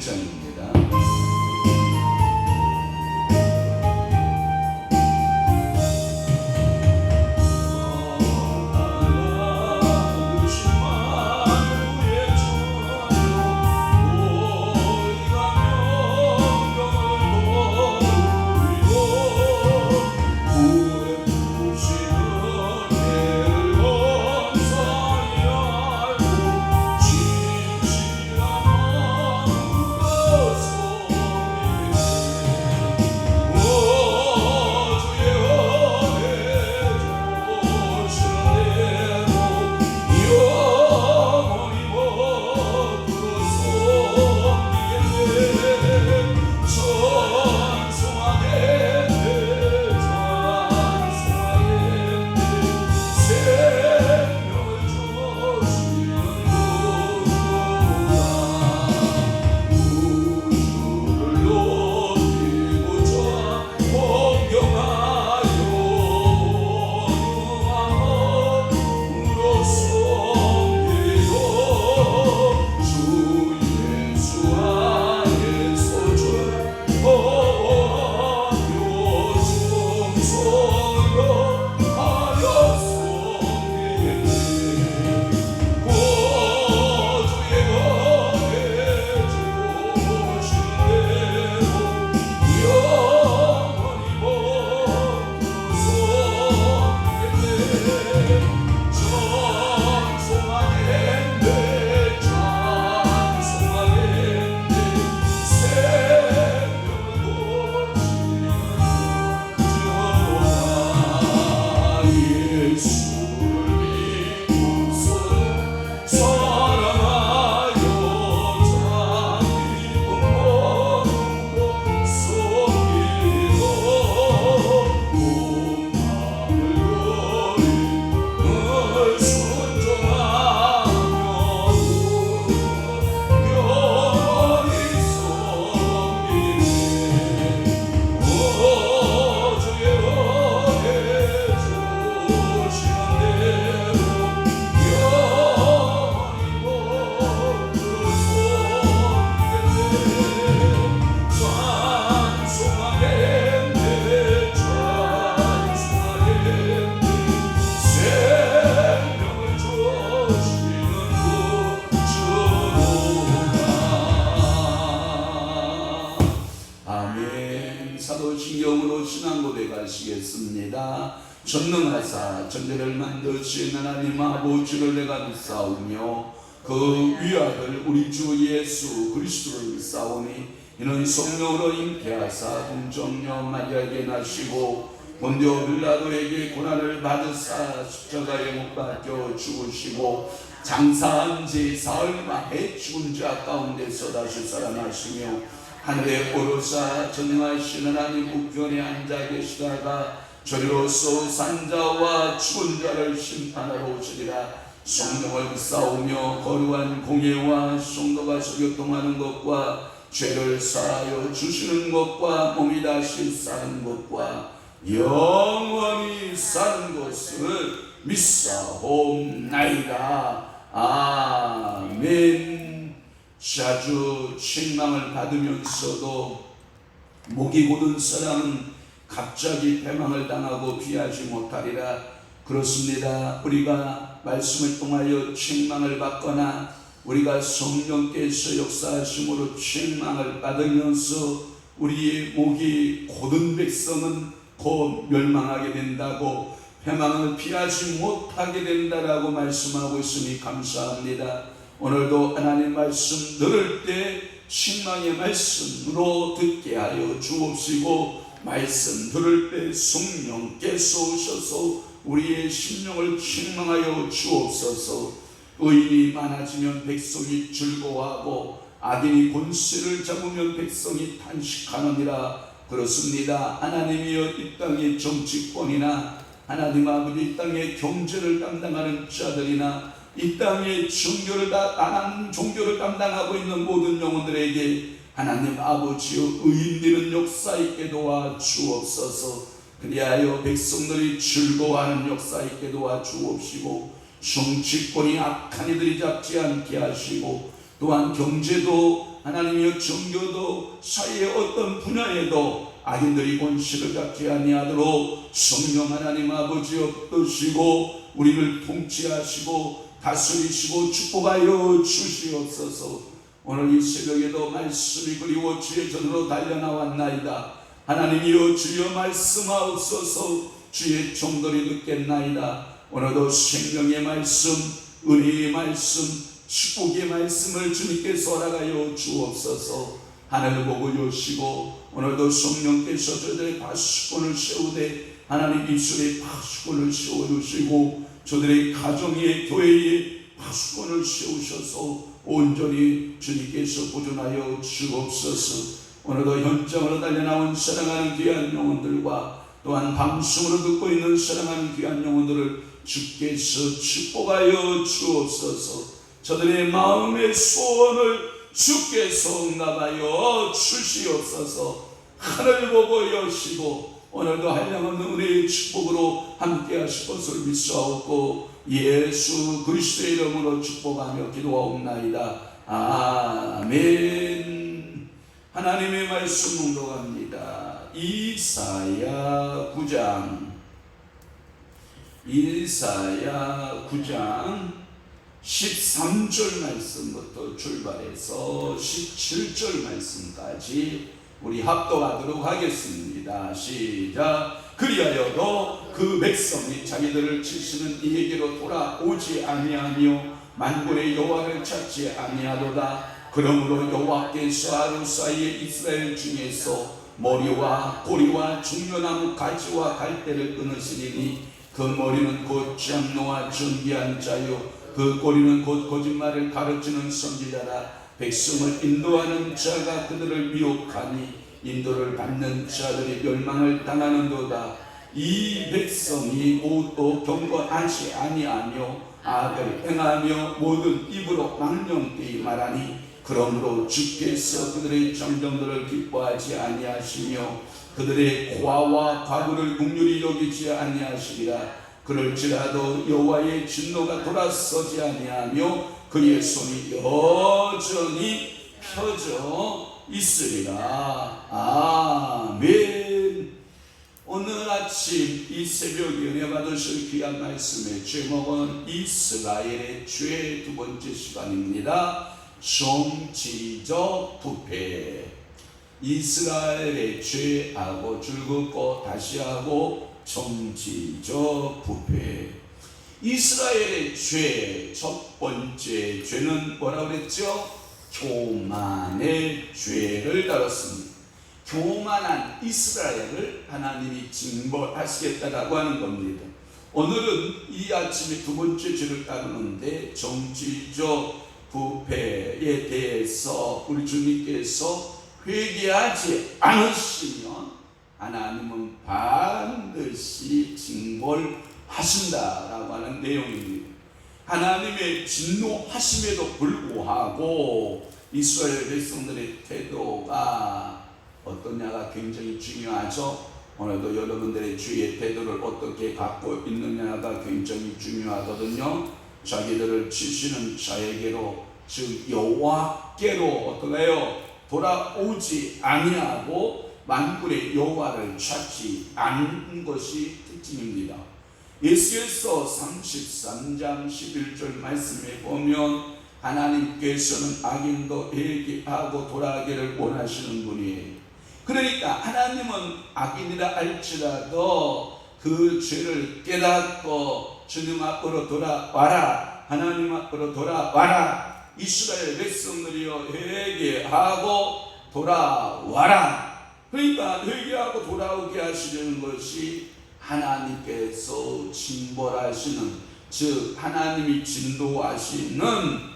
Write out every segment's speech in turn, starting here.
1장입니다. 사도신경으로 신앙 고백하시겠습니다. 전능하사 천지를 만드신 하나님 아버지를 내가 믿사오며 그 위아들 우리 주 예수 그리스도를 믿사오니 이는 성령으로 잉태하사 동정녀 마리아에게 나시고 본디오 빌라도에게 고난을 받으사 십자가에 못 박혀 죽으시고 장사한 지 사흘 만에 죽은 자 가운데서 다시 살아나시며 하늘에 오르사 전능하신 하나님 우편에 앉아 계시다가 저리로서 산자와 죽은 자를 심판하러 오시리라. 성령을 싸우며 거룩한 공예와 성도가 교통하는 것과 죄를 사하여 주시는 것과 몸이 다시 사는 것과 영원히 사는 것을 믿사옵나이다. 아멘. 자주 책망을 받으면서도 목이 곧은 사람은 갑자기 패망을 당하고 피하지 못하리라. 그렇습니다. 우리가 말씀을 통하여 책망을 받거나 우리가 성령께서 역사하심으로 책망을 받으면서 우리의 목이 곧은 백성은 곧 멸망하게 된다고, 패망을 피하지 못하게 된다라고 말씀하고 있으니 감사합니다. 오늘도 하나님 말씀 들을 때 신망의 말씀으로 듣게 하여 주옵시고, 말씀 들을 때 성령께서 오셔서 우리의 심령을 책망하여 주옵소서. 의인이 많아지면 백성이 즐거워하고 악인이 권세를 잡으면 백성이 탄식하느니라. 그렇습니다. 하나님이여 이 땅의 정치권이나 하나님 아버지 이 땅의 경제를 담당하는 자들이나 이 땅의 종교를 담당하고 있는 모든 영혼들에게 하나님 아버지여 의인되는 역사 있게 도와 주옵소서. 그리하여 백성들이 즐거워하는 역사 있게 도와 주옵시고, 정치권이 악한 이들이 잡지 않게 하시고, 또한 경제도 하나님이여 종교도 사회의 어떤 분야에도 악인들이 권세를 잡지 아니하도록 성령 하나님 아버지 없으시고 우리를 통치하시고 다스리시고 축복하여 주시옵소서. 오늘 이 새벽에도 말씀이 그리워 주의 전으로 달려나왔나이다. 하나님이여 주여 말씀하옵소서. 주의 종들이 듣겠나이다. 오늘도 생명의 말씀, 은혜의 말씀, 축복의 말씀을 주님께서 허락하여 주옵소서. 하늘을 보고 여시고 오늘도 성령께서 저들의 파수꾼을 세우되 하나님 입술에 파수꾼을 세워주시고 저들의 가정의 교회에 파수꾼을 세우셔서 온전히 주님께서 보존하여 주옵소서. 오늘도 현장으로 달려나온 사랑하는 귀한 영혼들과 또한 방송으로 듣고 있는 사랑하는 귀한 영혼들을 주께서 축복하여 주옵소서. 저들의 마음의 소원을 주께서 응답하여 주시옵소서. 하늘 보고 여시고 오늘도 한량없는 은혜의 축복으로 함께 하실 것을 믿사옵고 예수 그리스도의 이름으로 축복하며 기도하옵나이다. 아멘. 하나님의 말씀 묵독합니다. 이사야 9장 13절 말씀부터 출발해서 17절 말씀까지 우리 합독하도록 하겠습니다. 시작. 그리하여도 그 백성이 자기들을 치시는 이에게로 돌아오지 아니하며 만군의 여호와를 찾지 아니하도다. 그러므로 여호와께서 하루 사이에 이스라엘 중에서 머리와 고리와 중요나무 가지와 갈대를 끊으시리니 그 머리는 곧 장로와 존귀한 자요 그 꼬리는 곧 거짓말을 가르치는 선지자라. 백성을 인도하는 자가 그들을 미혹하니 인도를 받는 자들이 멸망을 당하는도다. 이 백성이 모두 경건하지 아니하며 악을 행하며 모든 입으로 망령되이 말하니 그러므로 주께서 그들의 정정들을 기뻐하지 아니하시며 그들의 고아와 과부를 긍휼히 여기지 아니하시리라. 그럴지라도 여호와의 진노가 돌아서지 아니하며 그의 손이 여전히 펴져 있으리라. 아멘. 오늘 아침 이 새벽에 은혜 받으실 귀한 말씀의 제목은 이스라엘의 죄 두 번째 시간입니다. 정치적 부패. 이스라엘의 죄하고 줄긋고 다시 하고 정치적 부패. 이스라엘의 죄 첫 번째 죄는 뭐라고 그랬죠? 교만의 죄를 다뤘습니다. 교만한 이스라엘을 하나님이 징벌하시겠다라고 하는 겁니다. 오늘은 이 아침에 두 번째 죄를 다루는데 정치적 부패에 대해서 우리 주님께서 회개하지 않으시면 하나님은 반드시 징벌하신다라고 하는 내용입니다. 하나님의 진노하심에도 불구하고 이스라엘 백성들의 태도가 어떠냐가 굉장히 중요하죠. 오늘도 여러분들의 주의 태도를 어떻게 갖고 있느냐가 굉장히 중요하거든요. 자기들을 치시는 자에게로 즉 여호와께로 어떠해요? 돌아오지 아니하고 만군의 여호와를 찾지 않는 것이 특징입니다. 예수께서 33장 11절 말씀에 보면 하나님께서는 악인도 회개하고 돌아가기를 원하시는 분이에요. 그러니까 하나님은 악인이라 할지라도 그 죄를 깨닫고 주님 앞으로 돌아와라. 하나님 앞으로 돌아와라. 이스라엘 백성들이여 회개하고 돌아와라. 그러니까 회개하고 돌아오게 하시려는 것이 하나님께서 징벌하시는, 즉 하나님이 진노하시는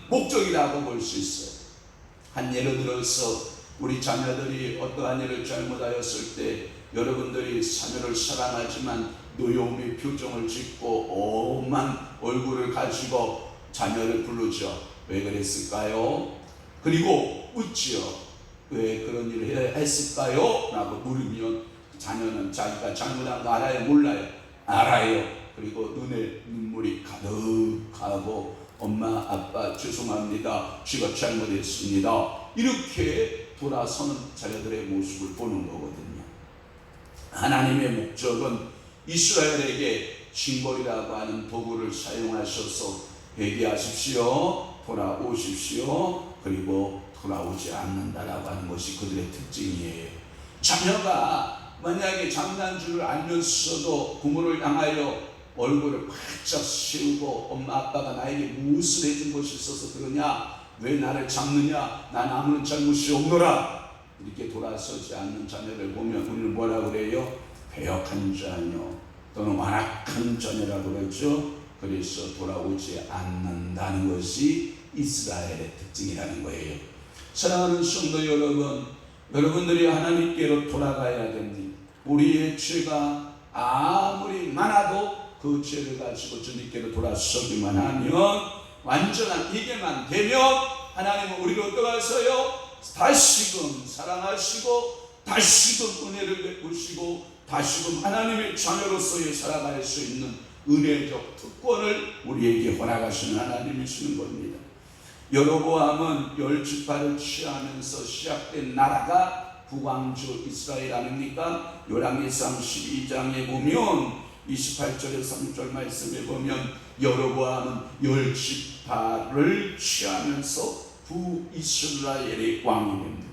목적이라고 볼 수 있어요. 한 예를 들어서 우리 자녀들이 어떠한 일을 잘못하였을 때 여러분들이 자녀를 사랑하지만 노여움의 표정을 짓고 엄한 얼굴을 가지고 자녀를 부르죠. 왜 그랬을까요? 그리고 웃지요. 왜 그런 일을 했을까요? 라고 물으면 자녀는 자기가 잘못한 거 알아요? 몰라요? 알아요. 그리고 눈에 눈물이 가득하고 엄마 아빠 죄송합니다. 제가 잘못했습니다. 이렇게 돌아서는 자녀들의 모습을 보는 거거든요. 하나님의 목적은 이스라엘에게 징벌이라고 하는 도구를 사용하셔서 회개하십시오, 돌아오십시오, 그리고 돌아오지 않는다라고 하는 것이 그들의 특징이에요. 자녀가 만약에 장난 줄 알면서도 부모를 향하여 얼굴을 바짝 세우고 엄마 아빠가 나에게 무엇을 해준 것이 있어서 그러냐, 왜 나를 잡느냐, 난 아무런 잘못이 없노라, 이렇게 돌아서지 않는 자녀를 보면 우리는 뭐라 그래요? 배역한 자녀 또는 완악한 자녀라고 그러죠. 그래서 돌아오지 않는다는 것이 이스라엘의 특징이라는 거예요. 사랑하는 성도 여러분, 여러분들이 하나님께로 돌아가야 됩니다. 우리의 죄가 아무리 많아도 그 죄를 가지고 주님께로 돌아서기만 하면, 완전한 이게만 되면 하나님은 우리를 어떠하세요? 다시금 사랑하시고 다시금 은혜를 베푸시고 다시금 하나님의 자녀로서의 살아갈 수 있는 은혜적 특권을 우리에게 허락하시는 하나님이시는 겁니다. 여로보암은 10지파를 취하면서 시작된 나라가 북왕조 이스라엘 아닙니까? 열왕기상 12장에 보면 28절에서 30절 말씀에 보면 여로보암은 10지파를 취하면서 북이스라엘의 왕이 됩니다.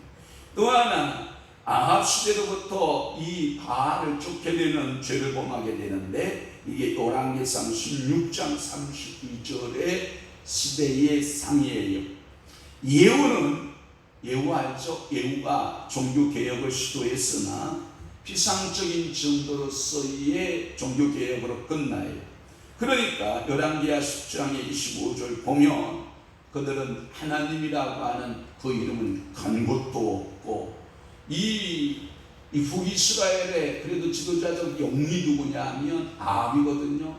또 하나, 아합 시대로부터 이 바알을 쫓게 되는 죄를 범하게 되는데, 이게 열왕기상 16장 32절의 시대의 상이에요. 예후 알죠? 예후가 종교개혁을 시도했으나 비상적인 정도로서의 종교개혁으로 끝나요. 그러니까 열왕기하 10장의 25절 보면 그들은 하나님이라고 하는 그 이름은 간 곳도 없고, 이 북이스라엘의 그래도 지도자적 영이 누구냐 하면 아합이거든요.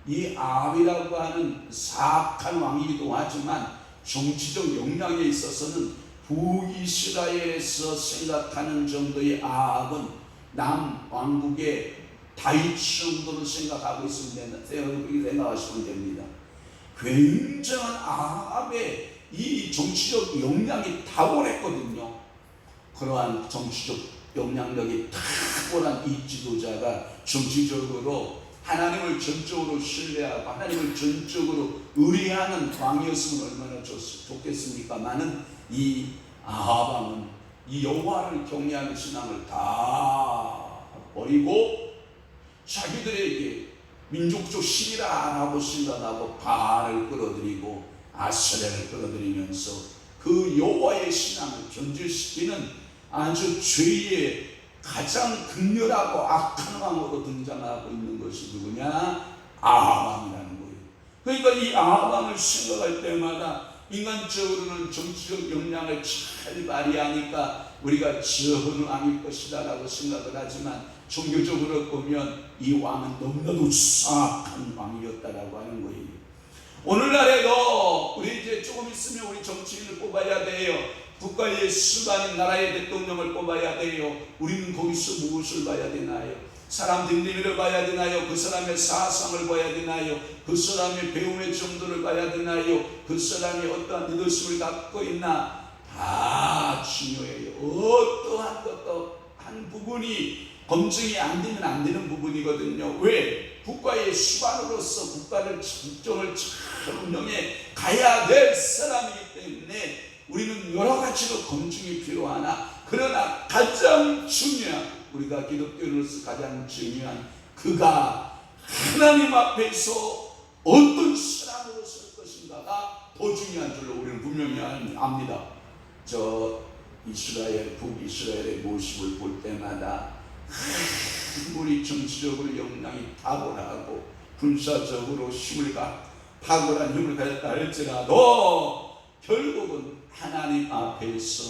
이 아합이라고 하는 사악한 왕이기도 하지만 정치적 역량에 있어서는 북이스라엘에서 생각하는 정도의 아합은 남왕국의 다윗 정도로 생각하고 있으면 생각하시면 됩니다. 굉장한 아합의 이 정치적 역량이 탁월했거든요. 그러한 정치적 역량력이 탁월한 이 지도자가 정치적으로 하나님을 전적으로 신뢰하고 하나님을 전적으로 의뢰하는 왕이었으면 얼마나 좋겠습니까마는 이 아합 왕은 이 여호와를 경외하는 신앙을 다 버리고 자기들에게 민족적 신이라 안 하고 생각하고 바알을 끌어들이고 아세라를 끌어들이면서 그 여호와의 신앙을 변질시키는 아주 죄의 가장 극렬하고 악한 왕으로 등장하고 있는 것이 누구냐? 아합 왕이라는 거예요. 그러니까 이 아합 왕을 생각할 때마다 인간적으로는 정치적 역량을 잘 발휘하니까 우리가 저은 왕일 것이다 라고 생각을 하지만, 종교적으로 보면 이 왕은 너무나도 사악한 왕이었다라고 하는 거예요. 오늘날에도 우리 이제 조금 있으면 우리 정치인을 뽑아야 돼요. 국가의 수반인 나라의 대통령을 뽑아야 돼요. 우리는 거기서 무엇을 봐야 되나요? 사람 됨됨이를 봐야 되나요? 그 사람의 사상을 봐야 되나요? 그 사람의 배움의 정도를 봐야 되나요? 그 사람이 어떠한 리더십을 갖고 있나? 다 중요해요. 어떠한 것도 한 부분이 검증이 안 되면 안 되는 부분이거든요. 왜? 국가의 수반으로서 국가를 정정을 잘 운영해 가야 될 사람이기 때문에 우리는 여러 가지로 검증이 필요하나, 그러나 가장 중요한, 우리가 기독교로서 가장 중요한, 그가 하나님 앞에서 어떤 사람으로 설 것인가가 더 중요한 줄로 우리는 분명히 압니다. 저 이스라엘, 북이스라엘의 모습을 볼 때마다 아무리 정치적으로 역량이 탁월하고 군사적으로 탁월한 힘을 가졌다 할지라도 결국은 하나님 앞에서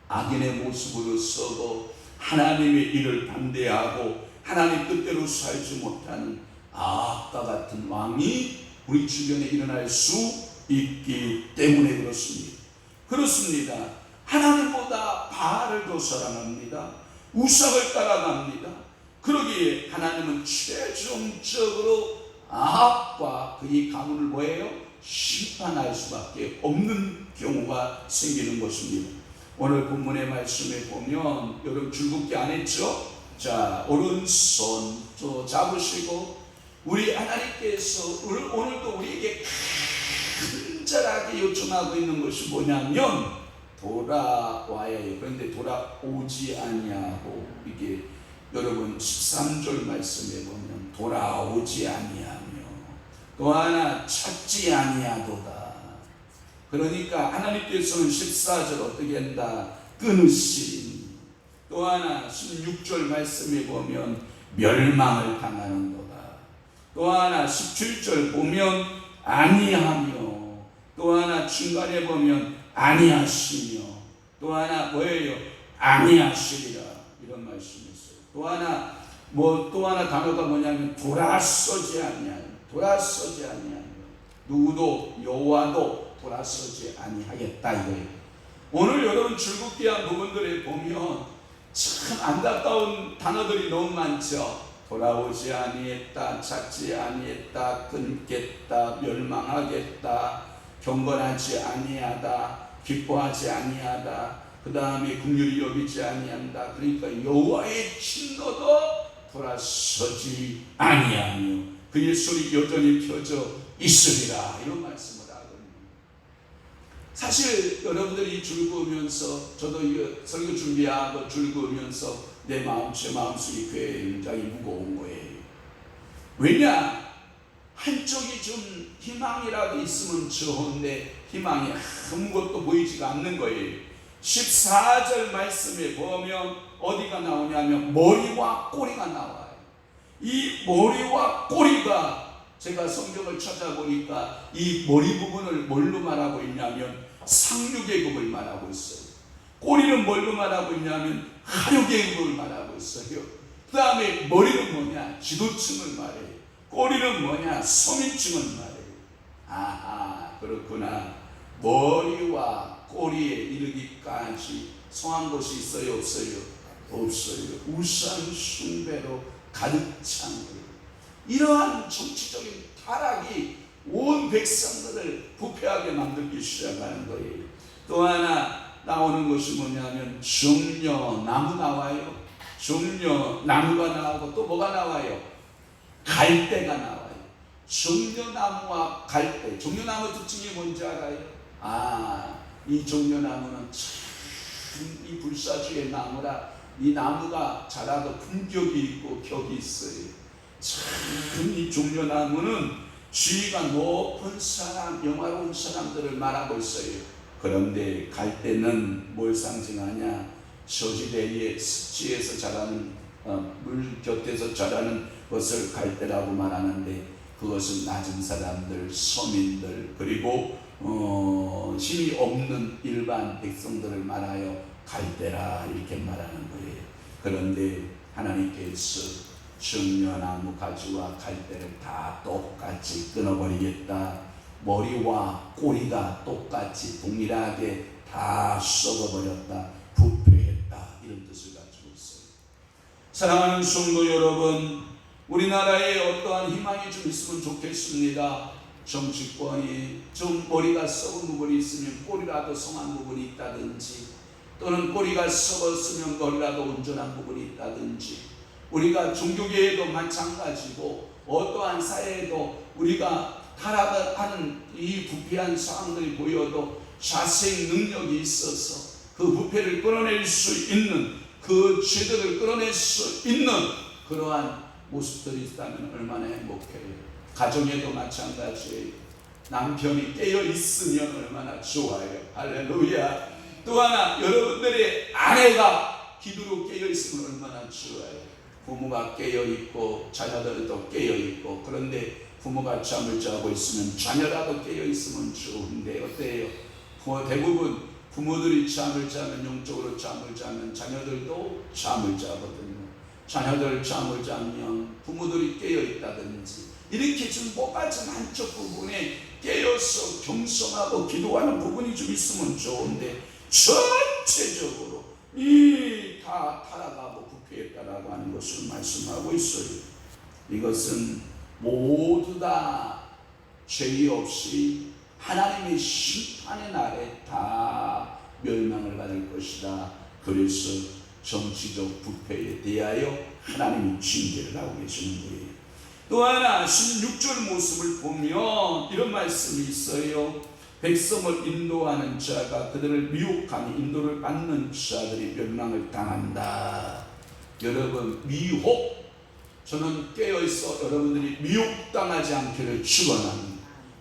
악인의 모습으로 서고 하나님의 일을 반대하고 하나님 뜻대로 살지 못하는 악과 같은 왕이 우리 주변에 일어날 수 있기 때문에 그렇습니다. 하나님보다 바알을 더 사랑합니다. 우상을 따라갑니다. 그러기에 하나님은 최종적으로 아합과 그의 가문을 뭐예요? 심판할 수밖에 없는 경우가 생기는 것입니다. 오늘 본문의 말씀에 보면 여러분 줄긋기 안 했죠? 자, 오른손 잡으시고 우리 하나님께서 오늘도 우리에게 간절하게 요청하고 있는 것이 뭐냐면 돌아와야 해요. 그런데 돌아오지 아니하고, 이게 여러분 13절 말씀에 보면 돌아오지 아니하며 또 하나 찾지 아니하도다. 그러니까 하나님께서는 14절 어떻게 한다? 끊으시리니. 또 하나 16절 말씀에 보면 멸망을 당하는도다. 또 하나 17절 보면 아니하며, 또 하나 중간에 보면 아니하시며, 또 하나 뭐예요? 아니하시리라, 이런 말씀이 있어요. 또 하나 단어가 뭐냐면 돌아서지 아니하며, 돌아서지 아니하며, 누구도 여호와도 돌아서지 아니하겠다 이거예요. 오늘 여러분 줄긋기한 부분들에 보면 참 안타까운 단어들이 너무 많죠. 돌아오지 아니했다, 찾지 아니했다, 끊겠다, 멸망하겠다, 경건하지 아니하다, 기뻐하지 아니하다, 그 다음에 긍휼히 여기지 아니한다. 그러니까 여호와의 진노도 돌아서지 아니하며 그의 손이 여전히 펴져 있으리라, 이런 말씀을 하거든요. 사실 여러분들이 줄그으면서, 저도 이거 설교 준비하고 줄그으면서 제 마음속이 굉장히 무거운 거예요. 왜냐? 한쪽이 좀 희망이라도 있으면 좋은데 희망이 아무것도 보이지가 않는 거예요. 14절 말씀에 보면 어디가 나오냐면 머리와 꼬리가 나와요. 이 머리와 꼬리가, 제가 성경을 찾아보니까 이 머리 부분을 뭘로 말하고 있냐면 상류계급을 말하고 있어요. 꼬리는 뭘로 말하고 있냐면 하류계급을 말하고 있어요. 그 다음에 머리는 뭐냐? 지도층을 말해요. 꼬리는 뭐냐? 서민층을 말해요. 아하, 그렇구나. 머리와 꼬리에 이르기까지 성한 것이 있어요, 없어요? 없어요. 우상 숭배로 가득 찬 거예요. 이러한 정치적인 타락이 온 백성들을 부패하게 만들기 시작하는 거예요. 또 하나 나오는 것이 뭐냐면 종려나무 나와요. 종려나무가 나오고 또 뭐가 나와요? 갈대가 나와요. 종려나무와 갈대. 종려나무 특징이 뭔지 알아요? 이 종려나무는 참 이 불사주의 나무라 이 나무가 자라도 품격이 있고 격이 있어요. 참 이 종려나무는 지위가 높은 사람, 영화로운 사람들을 말하고 있어요. 그런데 갈대는 뭘 상징하냐? 저지대의 습지에서 자라는 물 곁에서 자라는 것을 갈대라고 말하는데, 그것은 낮은 사람들, 서민들, 그리고 힘이 없는 일반 백성들을 말하여 갈대라 이렇게 말하는 거예요. 그런데 하나님께서 정려나무 가지와 갈대를 다 똑같이 끊어버리겠다, 머리와 꼬리가 똑같이 동일하게 다 썩어버렸다, 부패했다, 이런 뜻을 가지고 있어요. 사랑하는 성도 여러분, 우리나라에 어떠한 희망이 좀 있으면 좋겠습니다. 정치권이 좀 머리가 썩은 부분이 있으면 꼬리라도 성한 부분이 있다든지, 또는 꼬리가 썩었으면 머리라도 온전한 부분이 있다든지, 우리가 종교계에도 마찬가지고 어떠한 사회에도 우리가 타락을 하는 이 부패한 상황들이 보여도 자생 능력이 있어서 그 부패를 끌어낼 수 있는, 그 죄들을 끌어낼 수 있는 그러한 모습들이 있다면 얼마나 행복해요. 가정에도 마찬가지예요. 남편이 깨어 있으면 얼마나 좋아요. 할렐루야. 또 하나, 여러분들의 아내가 기도로 깨어 있으면 얼마나 좋아요. 부모가 깨어 있고 자녀들도 깨어 있고, 그런데 부모가 잠을 자고 있으면 자녀라도 깨어 있으면 좋은데 어때요? 대부분 부모들이 잠을 자면, 영적으로 잠을 자면 자녀들도 잠을 자거든요. 자녀들 잠을 자면 부모들이 깨어 있다든지, 이렇게 좀 뭐가 좀 한쪽 부분에 깨어서 겸손하고 기도하는 부분이 좀 있으면 좋은데, 전체적으로 다 타락하고 부패했다라고 하는 것을 말씀하고 있어요. 이것은 모두 다 죄의 없이 하나님의 심판의 날에 다 멸망을 받을 것이다. 그래서 정치적 부패에 대하여 하나님이 징계를 하고 계시는 거예요. 또 하나 16절 모습을 보면 이런 말씀이 있어요. 백성을 인도하는 자가 그들을 미혹하니 인도를 받는 자들이 멸망을 당한다. 여러분, 미혹, 저는 깨어있어 여러분들이 미혹당하지 않기를 축원합니다.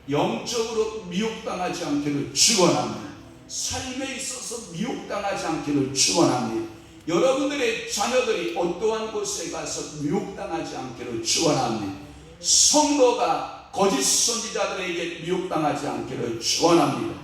영적으로 미혹당하지 않기를 축원합니다. 삶에 있어서 미혹당하지 않기를 축원합니다. 여러분들의 자녀들이 어떠한 곳에 가서 미혹당하지 않기를 축원합니다. 성도가 거짓 선지자들에게 미혹당하지 않기를 축원합니다.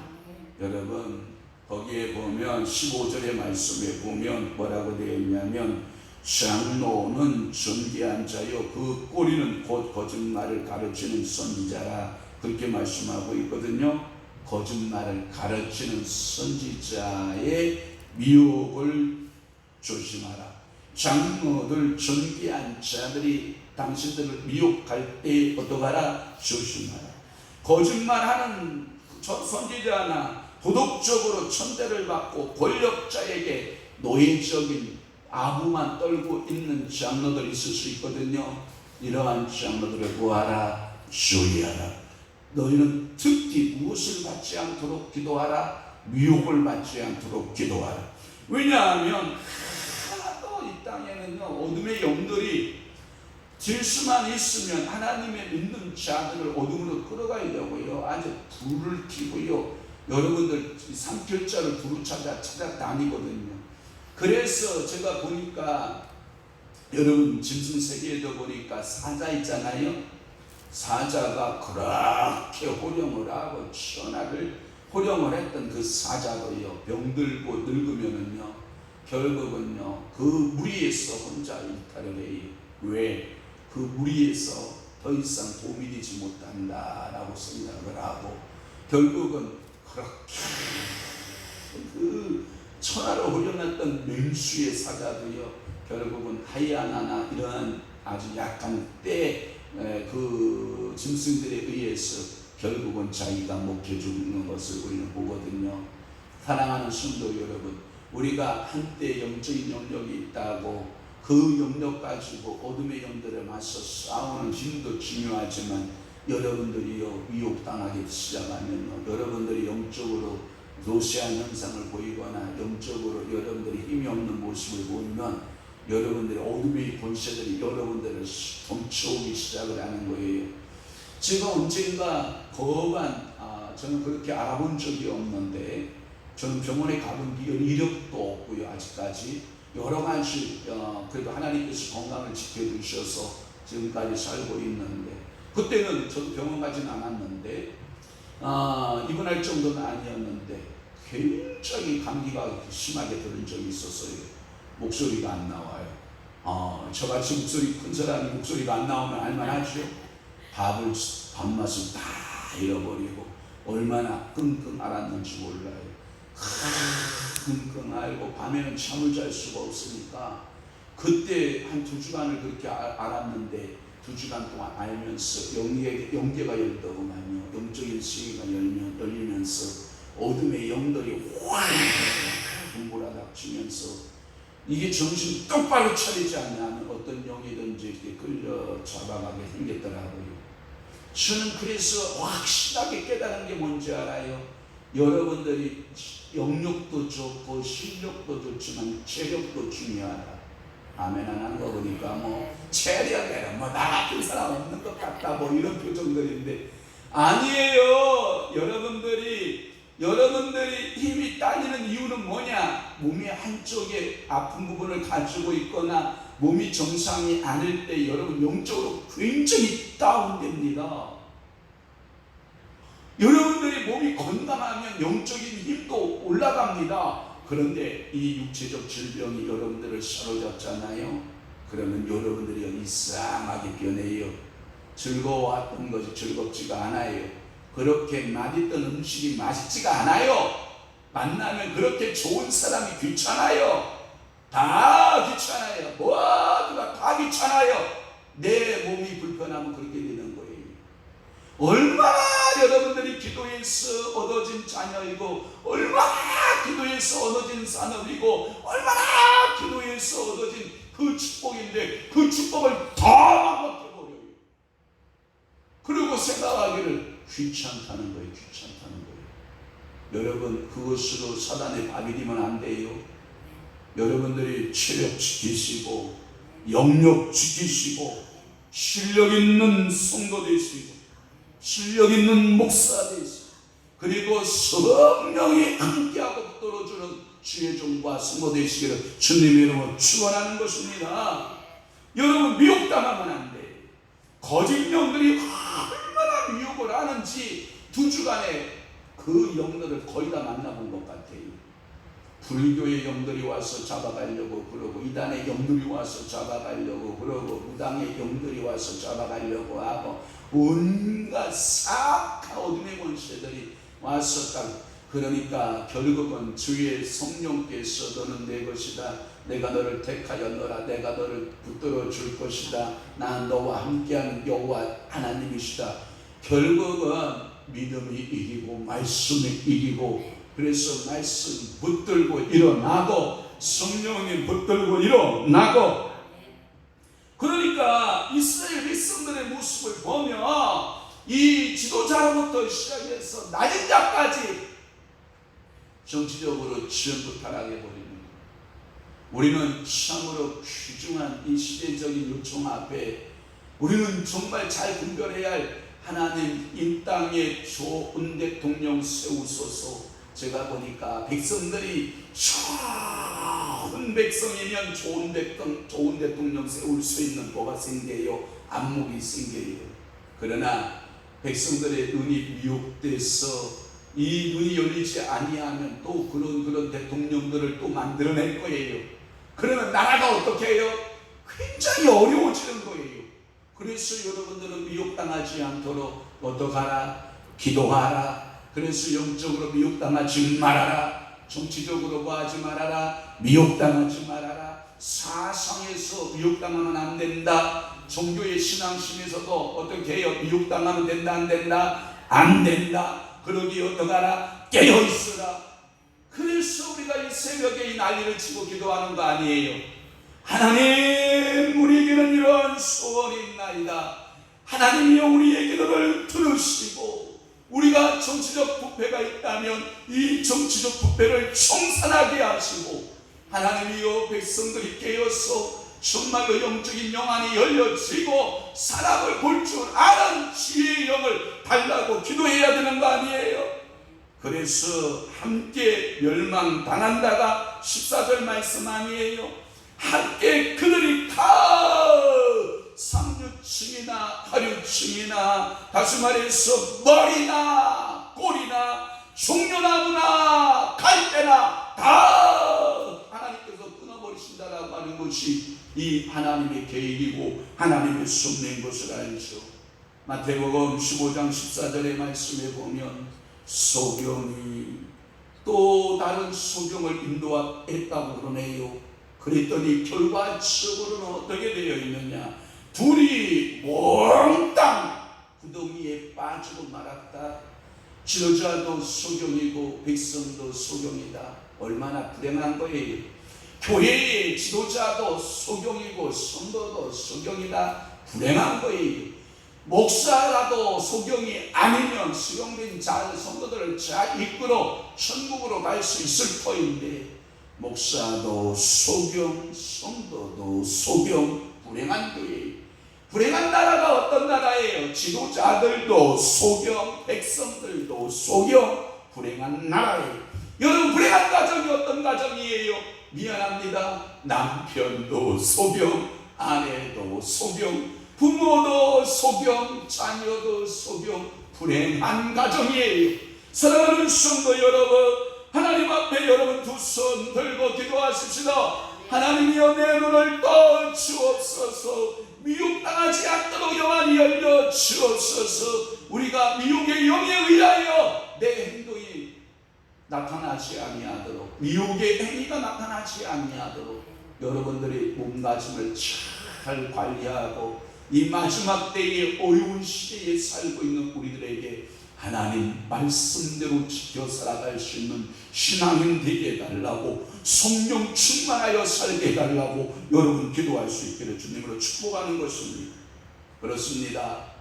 여러분, 거기에 보면 15절의 말씀에 보면 뭐라고 되어 있냐면 장로는 존귀한 자요 그 꼬리는 곧 거짓말을 가르치는 선지자라, 그렇게 말씀하고 있거든요. 거짓말을 가르치는 선지자의 미혹을 조심하라. 장로들, 존귀한 자들이 당신들을 미혹할 때 어떡하라? 조심하라. 거짓말하는 선지자나 도덕적으로 천대를 받고 권력자에게 노예적인 아부만 떨고 있는 장로들이 있을 수 있거든요. 이러한 장로들을 구하라, 주의하라. 너희는 특히 무엇을 받지 않도록 기도하라? 미혹을 받지 않도록 기도하라. 왜냐하면 하나도 이 땅에는요, 어둠의 영들이 질 수만 있으면 하나님의 믿는 자들을 어둠으로 끌어가려고요, 아주 불을 켜고요, 여러분들 삼킬자를 두루 찾아다니거든요. 그래서 제가 보니까 여러분 짐승세계에도 보니까 사자 있잖아요. 사자가 그렇게 호령을 하고 천하를 호령을 했던 그 사자도요, 병들고 늙으면은요 결국은요 그 무리에서 혼자 일탈을 해요. 왜? 그 무리에서 더 이상 도움이 되지 못한다라고 생각을 하고 결국은 그렇게 그 천하를 호령했던 맹수의 사자도요 결국은 하이아나나 이러한 아주 약한 때 그 짐승들에 의해서 결국은 자기가 먹혀 죽는 것을 우리는 보거든요. 사랑하는 성도 여러분, 우리가 한때 영적인 영역이 있다고 그 영역 가지고 어둠의 영들에 맞서 싸우는 힘도 중요하지만 여러분들이요 미혹당하기 시작하면요, 여러분들이 영적으로 노쇠한 현상을 보이거나 영적으로 여러분들이 힘이 없는 모습을 보이면 여러분들의 어둠의 권세들이 여러분들을 덮쳐오기 시작을 하는 거예요. 제가 언젠가 저는 그렇게 알아본 적이 없는데, 저는 병원에 가본 이력도 없고요, 아직까지. 여러 가지 그래도 하나님께서 건강을 지켜주셔서 지금까지 살고 있는데, 그때는 저도 병원 가진 않았는데 입원할 정도는 아니었는데 굉장히 감기가 심하게 들은 적이 있었어요. 목소리가 안 나와요. 저같이 목소리 큰 사람이 목소리가 안 나오면 알만하죠. 밥맛을 다 잃어버리고 얼마나 끙끙 앓았는지 몰라요. 끙끙 앓고 밤에는 잠을 잘 수가 없으니까 그때 한 2주간을 그렇게 앓았는데 2주간 동안 알면서 영계가 열더구만요. 영적인 세계가 열리면서 어둠의 영들이 확 몰아닥치면서 이게 정신 똑바로 차리지 않는 어떤 영이든지 이렇게 끌려 잡아가게 생겼더라고요. 저는 그래서 확실하게 깨달은 게 뭔지 알아요? 여러분들이 영역도 좋고 실력도 좋지만 체력도 중요하다. 아멘 안 하는 거 보니까 체력에는 나 같은 사람 없는 것 같다 이런 표정들인데 아니에요. 여러분들이 힘이 딸리는 이유는 뭐냐? 몸의 한쪽에 아픈 부분을 가지고 있거나 몸이 정상이 아닐 때 여러분 영적으로 굉장히 다운됩니다. 여러분들이 몸이 건강하면 영적인 힘도 올라갑니다. 그런데 이 육체적 질병이 여러분들을 사로잡잖아요. 그러면 여러분들이 이상하게 변해요. 즐거워했던 것이 즐겁지가 않아요. 그렇게 맛있던 음식이 맛있지가 않아요. 만나면 그렇게 좋은 사람이 귀찮아요. 다 귀찮아요. 모두가 다 귀찮아요. 내 몸이 불편하면 그렇게 되는 거예요. 얼마나 여러분들이 기도해서 얻어진 자녀이고, 얼마나 기도해서 얻어진 산업이고, 얼마나 기도해서 얻어진 그 축복인데 그 축복을 다 망가뜨려버려요. 그리고 생각하기를 귀찮다는 거예요. 귀찮다는 거예요. 여러분, 그것으로 사단의 밥이 되면 안 돼요. 여러분들이 체력 지키시고 영역 지키시고 실력 있는 성도 되시고 실력 있는 목사 되시고, 그리고 성령이 함께하고 붙들어주는 주의 종과 성도 되시기를 주님의 이름으로 축원하는 것입니다. 여러분, 미혹당하면 안 돼요. 거짓 영들이 얼마나 미혹을 하는지 2주간에 그 영들을 거의 다 만나본 것 같아요. 불교의 영들이 와서 잡아가려고 그러고, 이단의 영들이 와서 잡아가려고 그러고, 무당의 영들이 와서 잡아가려고 하고, 온갖 싹 어둠의 권세들이 와서 딱, 그러니까 결국은 주의 성령께서 너는 내 것이다, 내가 너를 택하여 너라, 내가 너를 붙들어 줄 것이다, 난 너와 함께하는 여호와 하나님이시다. 결국은 믿음이 이기고 말씀이 이기고, 그래서 말씀 붙들고 일어나고 성령님 붙들고 일어나고, 그러니까 이스라엘 백성들의 모습을 보면 이 지도자로부터 시작해서 낮은 자까지 정치적으로 전부 타락해버리는 거예요. 우리는 참으로 귀중한 이 시대적인 요청 앞에 우리는 정말 잘 분별해야 할 하나님, 이 땅에 좋은 대통령 세우소서. 제가 보니까 백성들이 좋은 백성이면 좋은 대통령 세울 수 있는 뭐가 생겨요? 안목이 생겨요. 그러나 백성들의 눈이 미혹돼서 이 눈이 열리지 아니하면 또 그런 대통령들을 또 만들어낼 거예요. 그러면 나라가 어떻게 해요? 굉장히 어려워지는 거예요. 그래서 여러분들은 미혹당하지 않도록 어떡하라? 기도하라. 그래서 영적으로 미혹당하지 말아라. 정치적으로 하지 말아라. 미혹당하지 말아라. 사상에서 미혹당하면 안 된다. 종교의 신앙심에서도 어떻게 해요? 미혹당하면 된다, 안 된다? 안 된다. 그러기 어떡하라? 깨어있으라. 그래서 우리가 이 새벽에 이 난리를 치고 기도하는 거 아니에요. 하나님, 우리에게는 이런 소원이 있나이다. 하나님이여, 우리의 기도를 들으시고, 우리가 정치적 부패가 있다면 이 정치적 부패를 청산하게 하시고, 하나님이여, 백성들이 깨어서 정말로 영적인 영안이 열려지고 사람을 볼 줄 아는 지혜의 영을 달라고 기도해야 되는 거 아니에요? 그래서 함께 멸망당한다가 14절 말씀 아니에요? 함께 그들이 다 상류층이나 하류층이나, 다시 말해서 머리나 꼬리나 종려나무나 갈대나 다 하나님께서 끊어버리신다라고 하는 것이 이 하나님의 계획이고 하나님의 섭리인 것을 알죠. 마태복음 15장 14절의 말씀에 보면 소경이 또 다른 소경을 인도했다고 그러네요. 그랬더니 결과적으로는 어떻게 되어 있느냐? 둘이 몽땅 구덩이에 빠지고 말았다. 지도자도 소경이고 백성도 소경이다. 얼마나 불행한 거예요. 교회의 지도자도 소경이고 성도도 소경이다. 불행한 거예요. 목사라도 소경이 아니면 수용된 성도들을 잘 이끌어 천국으로 갈 수 있을 터인데, 목사도 소경, 성도도 소경, 불행한 교회. 불행한 나라가 어떤 나라예요? 지도자들도 소경, 백성들도 소경, 불행한 나라예요. 여러분, 불행한 가정이 어떤 가정이에요? 미안합니다. 남편도 소경, 아내도 소경, 부모도 소경, 자녀도 소경, 불행한 가정이에요. 사랑하는 성도 여러분, 하나님 앞에 여러분 두 손 들고 기도하십시다. 하나님이여, 내 눈을 떠 주옵소서. 미혹당하지 않도록 영안이 열려 주옵소서. 우리가 미혹의 영에 의하여 내 행동이 나타나지 아니하도록, 미혹의 행위가 나타나지 아니하도록 여러분들이 몸가짐을 잘 관리하고 이 마지막 때의 어려운 시대에 살고 있는 우리들에게 하나님 말씀대로 지켜 살아갈 수 있는 신앙인 되게 해달라고, 성령 충만하여 살게 해달라고 여러분 기도할 수 있기를 주님으로 축복하는 것입니다. 그렇습니다.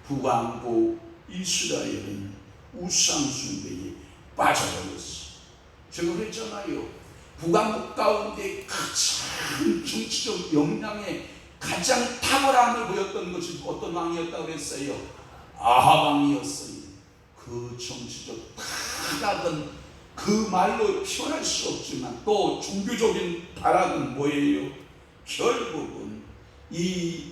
북왕국 이스라엘은 우상 숭배에 빠져버렸어. 제가 그랬잖아요. 북왕국 가운데 가장 정치적 역량에 가장 탁월함을 보였던 것이 어떤 왕이었다고 그랬어요? 아합 왕이었어요. 그 정치적 타락은 그 말로 표현할 수 없지만 또 종교적인 타락은 뭐예요? 결국은 이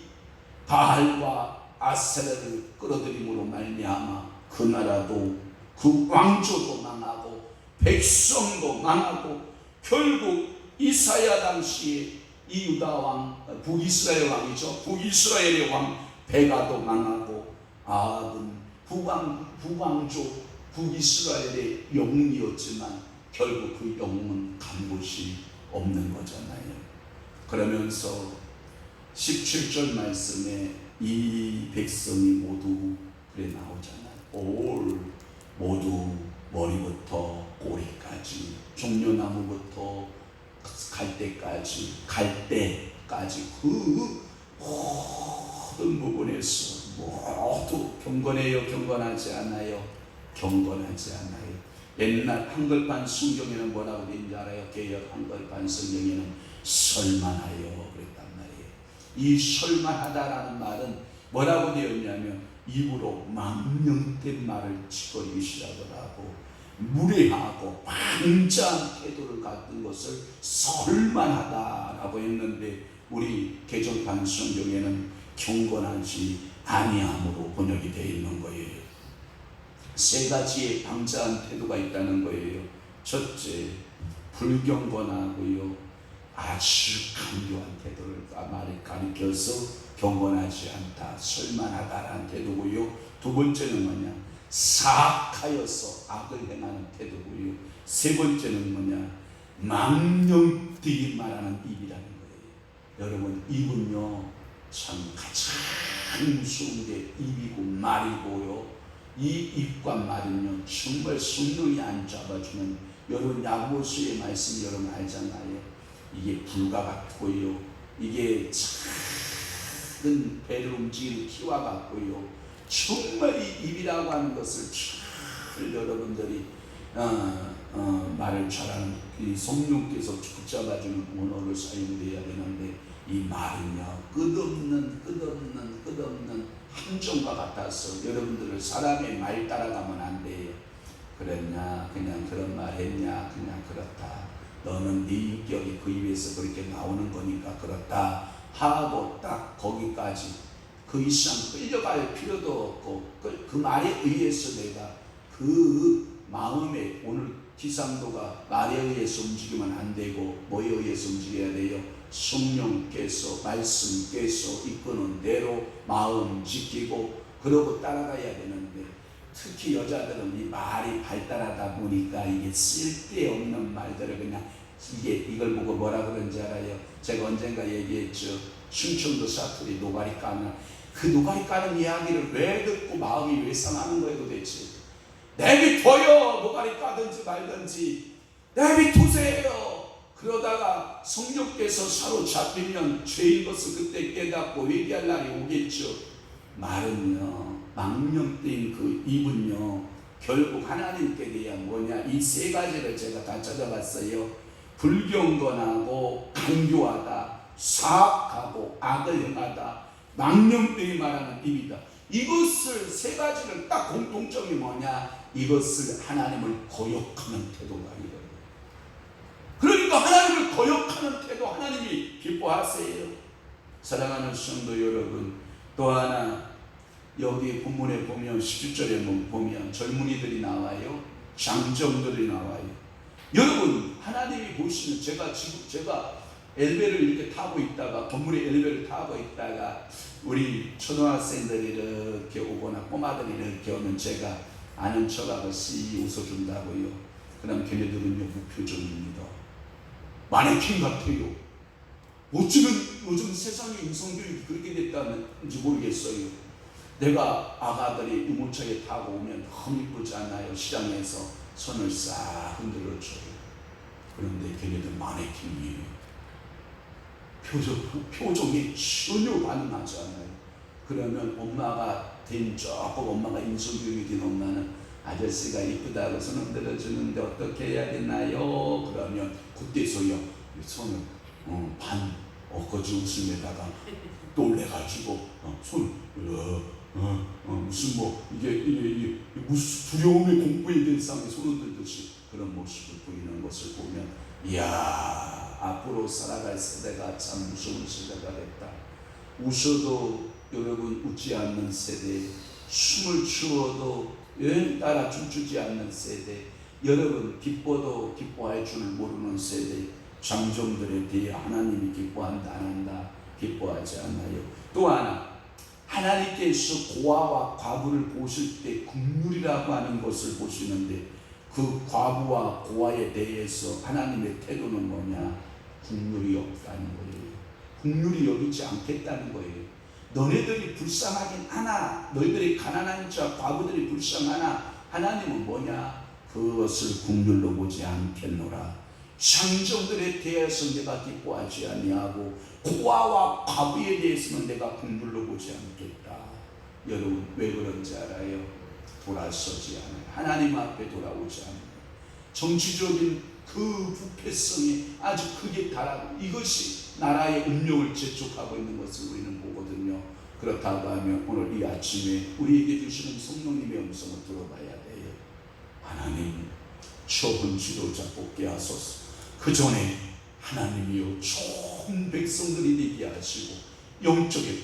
바알과 아세라를 끌어들임으로 말미암아 그 나라도 그 왕조도 망하고 백성도 망하고 결국 이사야 당시에 이 유다 왕, 북이스라엘 왕이죠. 북이스라엘의 왕 베가도 망하고 아합은 북왕조 북이스라엘의 영웅이었지만 결국 그 영웅은 간 곳이 없는 거잖아요. 그러면서 17절 말씀에 이 백성이 모두 그래 나오잖아요. 모두 머리부터 꼬리까지, 종려나무부터 갈대까지 그 모든 부분에서 모두 경건해요? 경건하지 않아요? 경건하지 않아요. 옛날 한글판 성경에는 뭐라고 되는지 알아요? 개역 한글판 성경에는 설만하여 그랬단 말이에요. 이 설만하다라는 말은 뭐라고 되었냐면 입으로 망령된 말을 짓거리기 시작하고 무례하고 방자한 태도를 갖는 것을 설만하다라고 했는데 우리 개정판 성경에는 경건하지 아니함으로 번역이 되어 있는 거예요. 세 가지의 방자한 태도가 있다는 거예요. 첫째, 불경건하고요, 아주 강교한 태도를 말을 가리켜서 경건하지 않다, 설만하다라는 태도고요. 두 번째는 뭐냐? 사악하여서 악을 행하는 태도고요. 세 번째는 뭐냐? 망령되게 말하는 입이라는 거예요. 여러분, 입은요 참 가장 무서운 게 입이고 말이고요. 이 입과 말은요 정말 성령이 안 잡아주면, 여러분 야고보서의 말씀 여러분 알잖아요. 이게 불과 같고요, 이게 작은 배를 움직이는 키와 같고요. 정말 이 입이라고 하는 것을 잘 여러분들이 말을 잘하는 이 성령께서 붙잡아주는 언어를 사용해야 되는데, 이 말은요 끝없는 함정과 같아서 여러분들을 사람의 말 따라가면 안 돼요. 그랬냐, 그냥 그런 말 했냐, 그냥 그렇다, 너는 네 인격이 그 입에서 그렇게 나오는 거니까 그렇다 하고 딱 거기까지, 그 이상 끌려갈 필요도 없고 그 말에 의해서 내가 그 마음에, 오늘 기상도가 말에 의해서 움직이면 안 되고 뭐에 의해서 움직여야 돼요? 성령께서, 말씀께서 이끄는 대로 마음 지키고 그러고 따라가야 되는데, 특히 여자들은 이 말이 발달하다 보니까 이게 쓸데없는 말들을 그냥 이걸 보고 뭐라 그런지 알아요? 제가 언젠가 얘기했죠. 충청도 사투리 노가리 까는, 그 노가리 까는 이야기를 왜 듣고 마음이 왜 상하는 거예요 도대체? 내비둬요. 노가리 까든지 말든지 내비두세요. 그러다가 성령께서 사로잡히면 죄인 것을 그때 깨닫고 회개할 날이 오겠죠. 말은요, 망령된 그 입은요 결국 하나님께 대한 뭐냐, 이 세 가지를 제가 다 찾아봤어요. 불경건하고 강교하다, 사악하고 악을 행하다, 망령되게 말하는 입이다. 이것을 세 가지를 딱 공통점이 뭐냐, 이것을 하나님을 거역하는 태도가 아니거든요. 그러니까 하나님을 거역하는 태도 하나님이 기뻐하세요. 사랑하는 성도 여러분, 또 하나 여기 본문에 보면 17절에 보면 젊은이들이 나와요. 장정들이 나와요. 여러분, 하나님이 보시면 제가 엘리베이터를 이렇게 타고 있다가, 건물에 엘리베이터를 타고 있다가 우리 초등학생들이 이렇게 오거나 꼬마들이 이렇게 오면 제가 아는 척하고 씩 웃어준다고요. 그럼 걔네들은요 무표정입니다. 마네킹 같아요. 어쩌면 요즘 세상의 인성교육이 그렇게 됐다는지 모르겠어요. 내가 아가들이 유모차에 타고 오면 너무 이쁘지 않나요? 시장에서 손을 싹 흔들어 줘요. 그런데 걔네들 마네킹이에요. 표정이 전혀 반응하지 않아요. 그러면 엄마가 조금 엄마가 인성교육이 된 엄마는 아저씨가 이쁘다고 손 흔들어 주는데 어떻게 해야 되나요? 그러면 그때서야 손을 반 엊거지 웃음에다가 놀래가지고 손 무슨 이게 무슨 두려움의 공포에 대한 상에 손을 들듯이 그런 모습을 보이는 것을 보면, 이야, 앞으로 살아갈 세대가 참 무서운 세대가 됐다. 웃어도 여러분 웃지 않는 세대, 춤을 추어도 따라 춤추지 않는 세대, 여러분 기뻐도 기뻐할 줄 모르는 세대, 장정들에 대해 하나님이 기뻐한다 안 한다? 기뻐하지 않나요? 또 하나, 하나님께서 고아와 과부를 보실 때 긍휼이라고 하는 것을 보시는데, 그 과부와 고아에 대해서 하나님의 태도는 뭐냐? 긍휼이 없다는 거예요. 긍휼이 여기지 않겠다는 거예요. 너네들이 불쌍하긴 하나, 너희들이 가난한 자 과부들이 불쌍하나 하나님은 뭐냐? 그것을 긍휼로 보지 않겠노라. 장정들에 대해서 내가 기뻐하지 아니하고 고아와 과부에 대해서는 내가 긍휼로 보지 않겠다. 여러분 왜 그런지 알아요? 돌아서지 않아요. 하나님 앞에 돌아오지 않아요. 정치적인 그 부패성이 아주 크게 달하고, 이것이 나라의 운명을 재촉하고 있는 것을 우리는 보거든요. 그렇다고 하면 오늘 이 아침에 우리에게 주시는 성령님의 음성을 들어봐야 돼요. 하나님, 처분 지도자 뽑게 하소서. 그 전에 하나님이여 좋은 백성들이 되게 하시고 영적인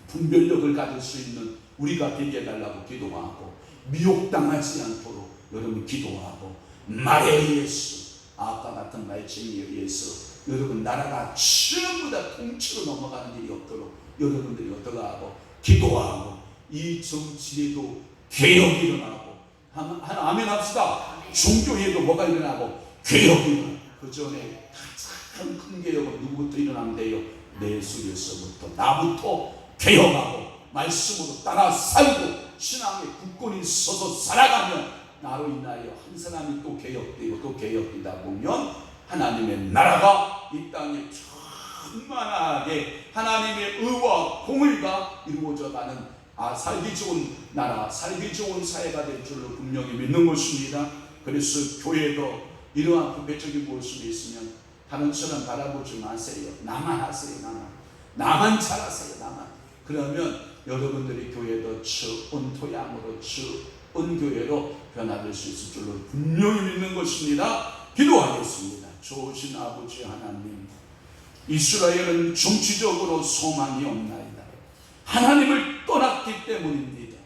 분별력을 가질 수 있는 우리가 되게 해달라고 기도하고, 미혹당하지 않도록 여러분 기도하고, 말에 의해서, 아까 같은 말씀에 의해서 여러분 나라가 전부 다 통치로 넘어가는 일이 없도록 여러분들이 어떻게 하고 기도하고, 이 정치에도 개혁이 일어나고, 아멘 합시다. 종교에도 뭐가 일어나고 개혁이 일어나고. 그 전에 가장 큰 개혁은 누구부터 일어나면 돼요? 내 속에서부터, 나부터 개혁하고 말씀으로 따라 살고 신앙의 굳건히 서서 살아가면, 나로 인하여 한 사람이 또 개혁되고 또 개혁되다 보면 하나님의 나라가 이 땅에 충만하게 하나님의 의와 공의가 이루어져가는 살기 좋은 나라, 살기 좋은 사회가 될 줄로 분명히 믿는 것입니다. 그래서 교회도 이러한 부패적인 모습이 있으면 다른 사람 바라보지 마세요. 나만 하세요. 나만 잘하세요. 나만. 그러면 여러분들이 교회도 좋은 토양으로, 좋은 교회로 변화될 수 있을 줄로 분명히 믿는 것입니다. 기도하겠습니다. 좋으신 아버지 하나님, 이스라엘은 정치적으로 소망이 없나이다. 하나님을 떠났기 때문입니다.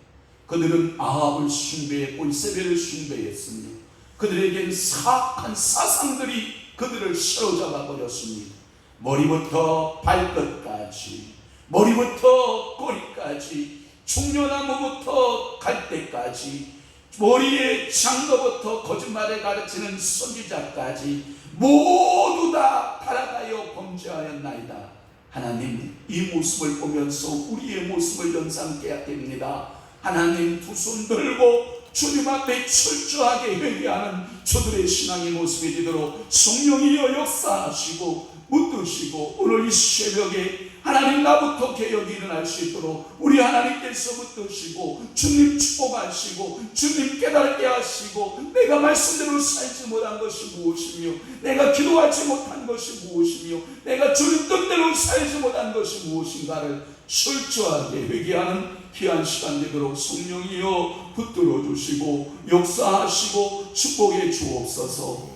그들은 아합을 숭배했고 이세벨을 숭배했으며 그들에겐 사악한 사상들이 그들을 사로잡아 버렸습니다. 머리부터 발끝까지, 머리부터 꼬리까지, 종려나무부터 갈대까지, 머리에 장거부터 거짓말을 가르치는 선지자까지 모두 다 타락하여 범죄하였나이다. 하나님, 이 모습을 보면서 우리의 모습을 연상케 됩니다. 하나님, 두 손 들고 주님 앞에 철저하게 회개하는 저들의 신앙의 모습이 되도록 성령이여 역사하시고 붙드시고, 오늘 이 새벽에 하나님 나부터 개혁이 일어날 수 있도록 우리 하나님께서 붙드시고 주님 축복하시고 주님 깨닫게 하시고, 내가 말씀대로 살지 못한 것이 무엇이며 내가 기도하지 못한 것이 무엇이며 내가 주님 뜻대로 살지 못한 것이 무엇인가를 철저하게 회개하는 귀한 시간 되도록 성령이여 붙들어 주시고 역사하시고 축복해 주옵소서.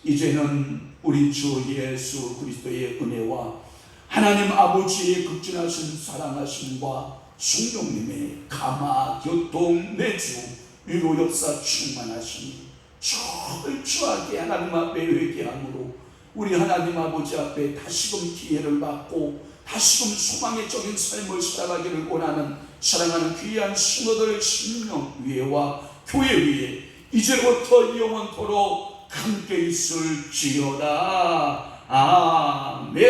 이제는 우리 주 예수 그리스도의 은혜와 하나님 아버지의 극진하신 사랑하심과 성령님의 감화 교통 내주 위로 역사 충만하시니 철저하게 하나님 앞에 회개함으로 우리 하나님 아버지 앞에 다시금 기회를 받고 다시금 소망의적인 삶을 살아가기를 원하는 사랑하는 귀한 신호들의 심령 위에와 교회 위에 이제부터 영원토록 함께 있을지어다. 아멘.